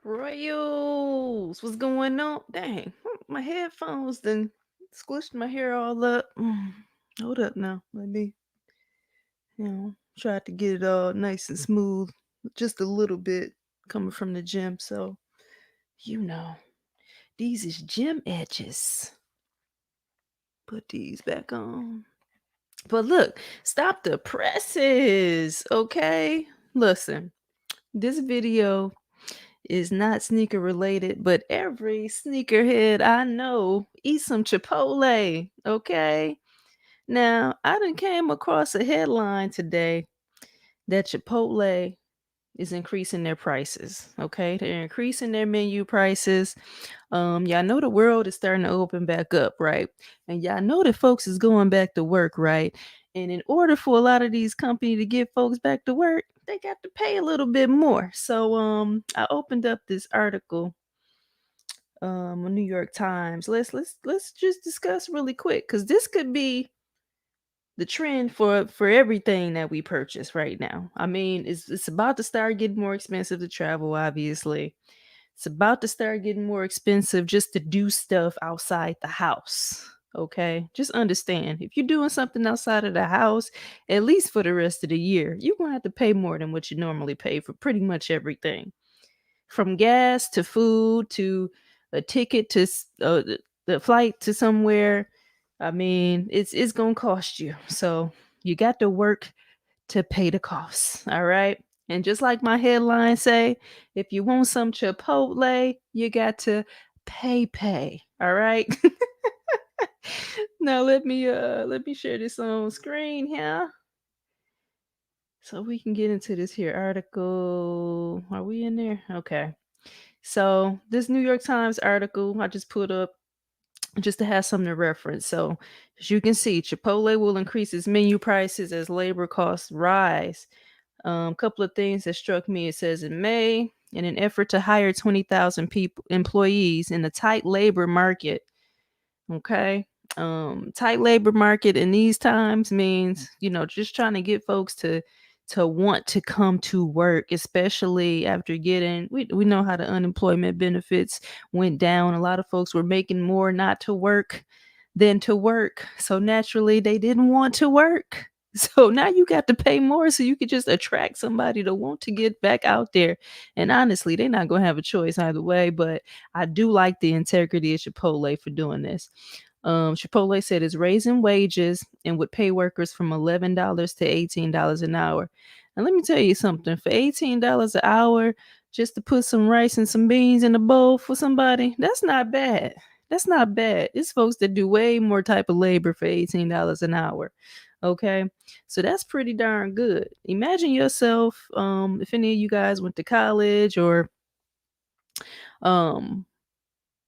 Royals, what's going on? Dang, my headphones done squished my hair all up. Hold up now. Let me, try to get it all nice and smooth. Just a little bit coming from the gym. So, you know, these is gym edges. Put these back on. But look, stop the presses, okay? Listen, this video is not sneaker related, but every sneakerhead I know eats some Chipotle, okay? Now, I done came across a headline today that Chipotle is increasing their prices, okay? They're increasing their menu prices. Y'all know the world is starting to open back up, right? And y'all know that folks is going back to work, right? And in order for a lot of these companies to get folks back to work, they got to pay a little bit more. So I opened up this article on New York Times. Let's just discuss really quick cuz this could be the trend for everything that we purchase right now. I mean, it's about to start getting more expensive to travel, obviously. It's about to start getting more expensive just to do stuff outside the house. Okay? Just understand, if you're doing something outside of the house, at least for the rest of the year, you're going to have to pay more than what you normally pay for pretty much everything. From gas to food to a ticket to the flight to somewhere. I mean, it's going to cost you. So, you got to work to pay the costs. All right. And just like my headline say, if you want some Chipotle, you got to pay. All right. Now let me share this on screen here. So we can get into this here article. Are we in there? Okay. So this New York Times article I just put up just to have something to reference. So as you can see, Chipotle will increase its menu prices as labor costs rise. Couple of things that struck me. It says in May, in an effort to hire 20,000 people employees in a tight labor market. Okay. Tight labor market in these times means, just trying to get folks to want to come to work, especially after getting we know how the unemployment benefits went down. A lot of folks were making more not to work than to work. So naturally they didn't want to work. So now you got to pay more so you could just attract somebody to want to get back out there. And honestly, they're not gonna have a choice either way. But I do like the integrity of Chipotle for doing this. Chipotle said it's raising wages and would pay workers from $11 to $18 an hour. And let me tell you something, for $18 an hour, just to put some rice and some beans in a bowl for somebody, that's not bad. That's not bad. It's folks that do way more type of labor for $18 an hour. Okay. So that's pretty darn good. Imagine yourself, if any of you guys went to college or um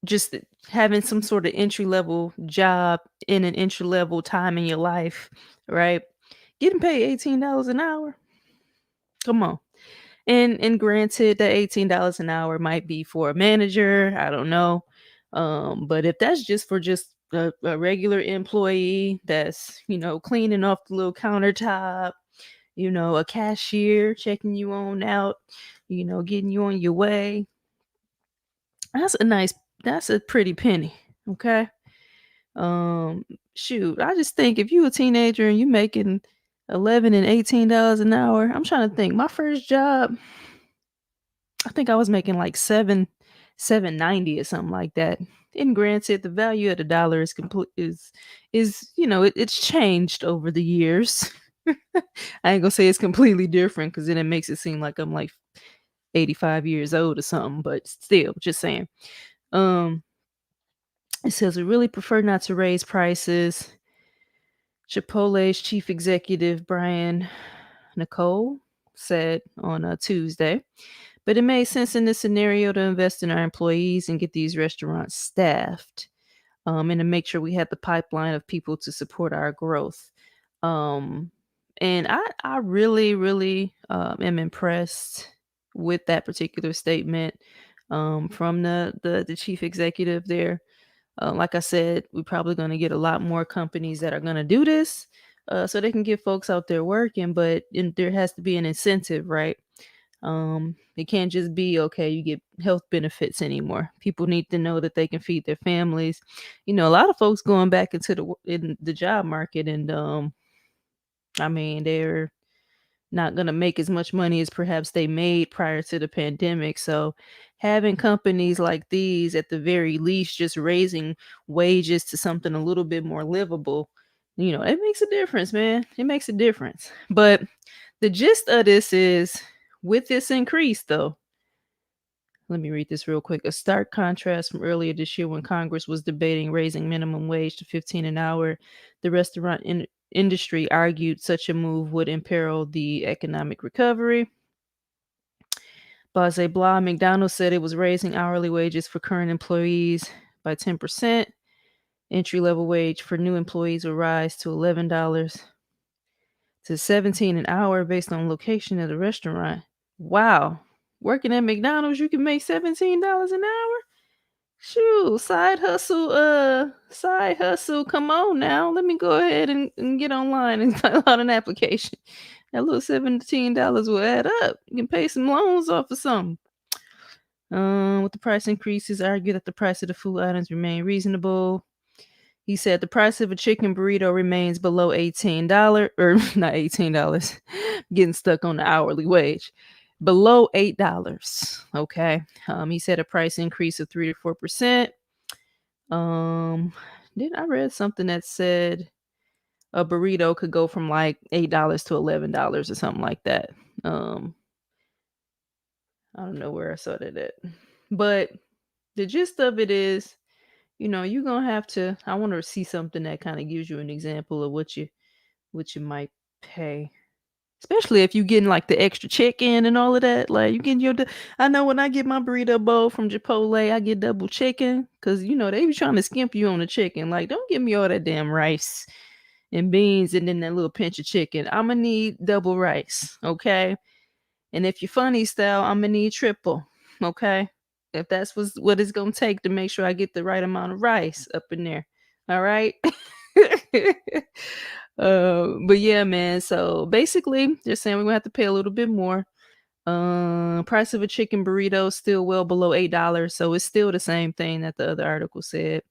just having some sort of entry level job in an entry level time in your life, right? Getting paid $18 an hour. Come on. And granted that $18 an hour might be for a manager, I don't know. But if that's just for just a regular employee that's, cleaning off the little countertop, a cashier checking you on out, getting you on your way. That's a nice that's a pretty penny. Okay. Um, Shoot, I just think if you a teenager and you making 11 and $18 an hour, I'm trying to think. My first job, I think I was making like 790 or something like that. And granted, the value of the dollar is complete is it's changed over the years. I ain't gonna say it's completely different because then it makes it seem like I'm like 85 years old or something, but still, just saying. Um, it says we really prefer not to raise prices. Chipotle's chief executive, Brian Nicole, said on a Tuesday. But it made sense in this scenario to invest in our employees and get these restaurants staffed, and to make sure we had the pipeline of people to support our growth. Um, and I really, really am impressed with that particular statement from the chief executive there. Like I said, we're probably going to get a lot more companies that are going to do this, so they can get folks out there working, but there has to be an incentive, right? It can't just be okay, you get health benefits anymore. People need to know that they can feed their families. A lot of folks going back into in the job market, and I mean, they're not going to make as much money as perhaps they made prior to the pandemic. So, having companies like these, at the very least, just raising wages to something a little bit more livable, it makes a difference, man. It makes a difference. But the gist of this is, with this increase, though, let me read this real quick. A stark contrast from earlier this year when Congress was debating raising minimum wage to 15 an hour. The restaurant industry argued such a move would imperil the economic recovery. Blase blah. McDonald's said it was raising hourly wages for current employees by 10%. Entry level wage for new employees will rise to $11 to 17 an hour based on location of the restaurant. Wow. Working at McDonald's, you can make $17 an hour? Shoot, side hustle. Come on now. Let me go ahead and get online and fill out an application. That little $17 will add up. You can pay some loans off or something. With the price increases, argue that the price of the food items remain reasonable. He said the price of a chicken burrito remains below $18, or not $18. Getting stuck on the hourly wage. Below $8. Okay. He said a price increase of 3 to 4%. Then I read something that said a burrito could go from like $8 to $11 or something like that. I don't know where I saw that at. But the gist of it is, you're gonna have to. I want to see something that kind of gives you an example of what you might pay. Especially if you getting like the extra chicken and all of that. Like you getting I know when I get my burrito bowl from Chipotle, I get double chicken. Cause they be trying to skimp you on the chicken. Like, don't give me all that damn rice and beans and then that little pinch of chicken. I'ma need double rice. Okay. And if you're funny style, I'm gonna need triple. Okay. If that's what it's gonna take to make sure I get the right amount of rice up in there. All right. But yeah, man. So basically, they're saying we're gonna have to pay a little bit more. Price of a chicken burrito still well below $8, so it's still the same thing that the other article said.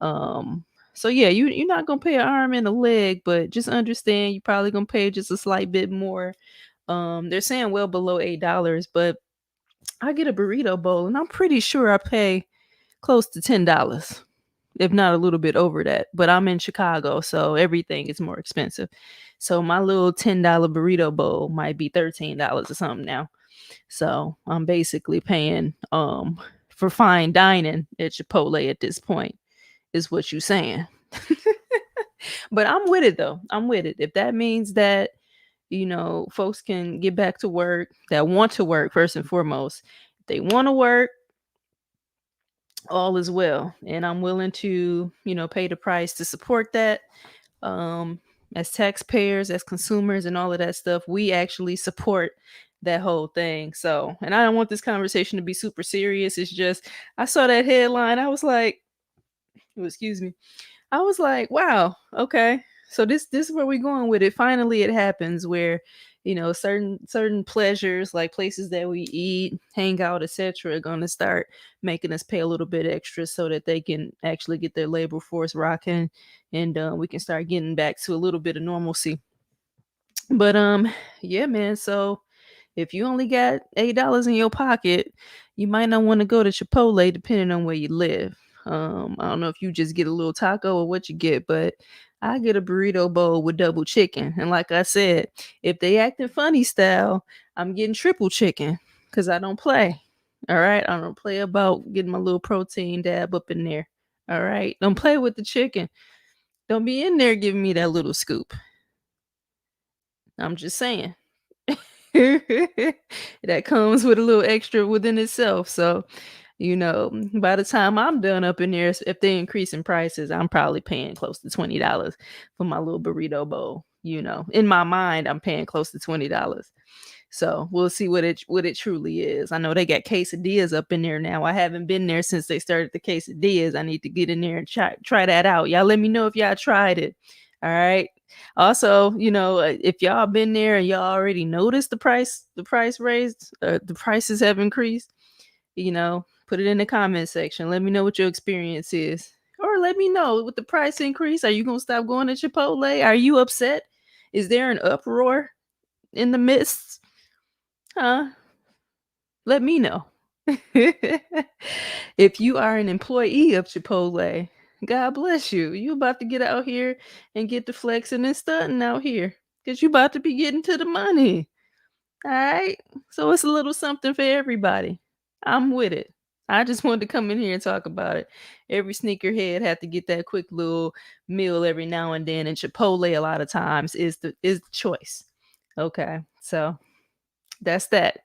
Um, so yeah, you're not gonna pay an arm and a leg, but just understand you're probably gonna pay just a slight bit more. They're saying well below $8, but I get a burrito bowl and I'm pretty sure I pay close to $10, if not a little bit over that. But I'm in Chicago, so everything is more expensive. So my little $10 burrito bowl might be $13 or something now. So I'm basically paying for fine dining at Chipotle at this point, is what you saying. But I'm with it though. I'm with it. If that means that folks can get back to work, that want to work first and foremost. If they want to work, all is well. And I'm willing to, pay the price to support that. As taxpayers, as consumers, and all of that stuff, we actually support that whole thing. So, and I don't want this conversation to be super serious. It's just, I saw that headline. I was like, oh, excuse me. I was like, wow, okay. So this is where we're going with it. Finally, it happens where, certain pleasures like places that we eat, hang out, etc., are going to start making us pay a little bit extra so that they can actually get their labor force rocking, and we can start getting back to a little bit of normalcy. But yeah, man. So if you only got $8 in your pocket, you might not want to go to Chipotle, depending on where you live. I don't know if you just get a little taco or what you get, but I get a burrito bowl with double chicken. And like I said, if they acting funny style, I'm getting triple chicken because I don't play. All right. I don't play about getting my little protein dab up in there. All right. Don't play with the chicken. Don't be in there giving me that little scoop. I'm just saying. That comes with a little extra within itself. So, by the time I'm done up in there, if they increase in prices, I'm probably paying close to $20 for my little burrito bowl. In my mind, I'm paying close to $20. So we'll see what it truly is. I know they got quesadillas up in there now. I haven't been there since they started the quesadillas. I need to get in there and try that out. Y'all let me know if y'all tried it. All right. Also, if y'all been there and y'all already noticed the price raised, the prices have increased, put it in the comment section. Let me know what your experience is. Or let me know with the price increase, are you going to stop going to Chipotle? Are you upset? Is there an uproar in the midst? Huh? Let me know. If you are an employee of Chipotle, God bless you. You about to get out here and get the flexing and stunting out here. Cause you about to be getting to the money. All right. So it's a little something for everybody. I'm with it. I just wanted to come in here and talk about it. Every sneakerhead had to get that quick little meal every now and then, and Chipotle a lot of times is the choice. Okay, so that's that.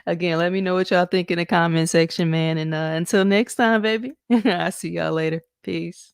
Again, let me know what y'all think in the comment section, man. And until next time, baby, I'll see y'all later. Peace.